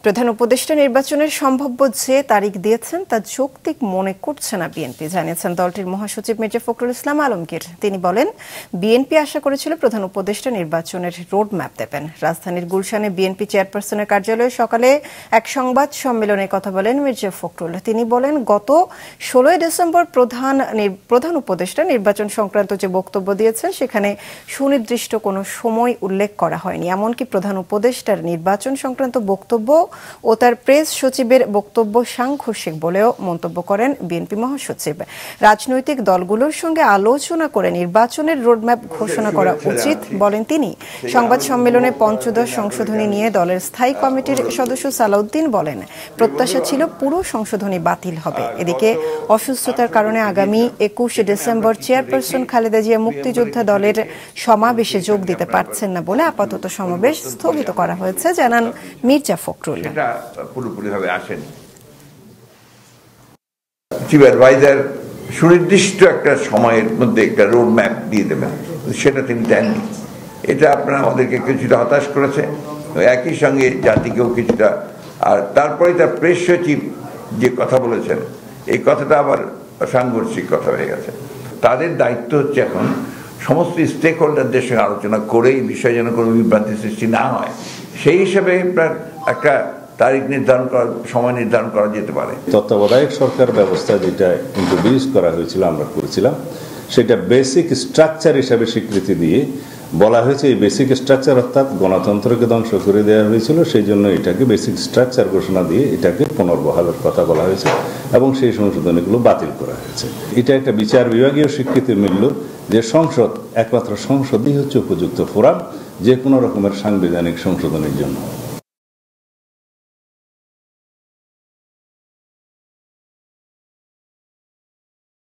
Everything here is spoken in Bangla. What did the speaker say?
প্রধান উপদেষ্টা নির্বাচনের সম্ভাব্য যে তারিখ দিয়েছেন তা যৌক্তিক মনে করছে না বিএনপি, জানিয়েছেন দলটির মহাসচিব মির্জা ফখরুল ইসলাম আলমগীর। তিনি বলেন, বিএনপি আশা করেছিল প্রধান উপদেষ্টা নির্বাচনের রোড ম্যাপ দেবেন। রাজধানীর গুলশানে বিএনপি চেয়ারপারসনের কার্যালয়ে সকালে এক সংবাদ সম্মেলনে কথা বলেন মির্জা ফখরুল। তিনি বলেন, গত 16 ডিসেম্বর প্রধান উপদেষ্টা নির্বাচন সংক্রান্ত যে বক্তব্য দিয়েছেন সেখানে সুনির্দিষ্ট কোনো সময় উল্লেখ করা হয়নি। এমনকি প্রধান উপদেষ্টার নির্বাচন সংক্রান্ত বক্তব্য ও তার প্রেস সচিবের বক্তব্য সাংঘর্ষিক বলেও মন্তব্য করেন বিএনপি মহাসচিব। রাজনৈতিক দলগুলোর সঙ্গে আলোচনা করে নির্বাচনের রোডম্যাপ ঘোষণা করা উচিত বলেন তিনি। সংবাদ সম্মেলনে পঞ্চদশ সংশোধনী নিয়ে দলের স্থায়ী কমিটির সদস্য সালাউদ্দিন বলেন, প্রত্যাশা ছিল পুরো সংশোধনী বাতিল হবে। এদিকে অসুস্থতার কারণে আগামী 21 ডিসেম্বর চেয়ারপারসন খালেদা জিয়া মুক্তিযোদ্ধা দলের সমাবেশে যোগ দিতে পারছেন না বলে আপাতত সমাবেশ স্থগিত করা হয়েছে, জানান মির্জা ফখরুল। এটা পুরোপুরিভাবে আসেনি। চিফ অ্যাডভাইজার সুনির্দিষ্ট একটা সময়ের মধ্যে একটা রোড ম্যাপ দিয়ে দেবেন, সেটা তিনি দেননি। এটা আপনারা আমাদেরকে কিছুটা হতাশ করেছে, একই সঙ্গে জাতিকেও কিছুটা। আর তারপরে তার প্রেস সচিব যে কথা বলেছেন, এই কথাটা আবার সাংঘর্ষিক কথা হয়ে গেছে। তাদের দায়িত্ব হচ্ছে এখন সমস্ত স্টেক হোল্ডারদের সঙ্গে আলোচনা করে এই বিষয়ে যেন কোনো বিভ্রান্তি সৃষ্টি না হয়, সেই হিসেবে একটা তারিখ নির্ধারণ করা, সময় নির্ধারণ করা যেতে পারে। তত্ত্বাবধায়ক সরকার ব্যবস্থা যেটা ইন্ট্রোডিউস করা হয়েছিল, আমরা করেছিলাম, সেটা বেসিক স্ট্রাকচার হিসাবে স্বীকৃতি দিয়ে বলা হয়েছে এই বেসিক স্ট্রাকচার অর্থাৎ গণতন্ত্রকে ধ্বংস করে দেওয়া হয়েছিল, সেই জন্য এটাকে বেসিক স্ট্রাকচার ঘোষণা দিয়ে এটাকে পুনর্বহালের কথা বলা হয়েছে এবং সেই সংশোধনীগুলো বাতিল করা হয়েছে। এটা একটা বিচার বিভাগীয় স্বীকৃতি মিলল যে সংসদ, একমাত্র সংসদই হচ্ছে উপযুক্ত ফোরাম যে কোনো রকমের সাংবিধানিক সংশোধনের জন্য।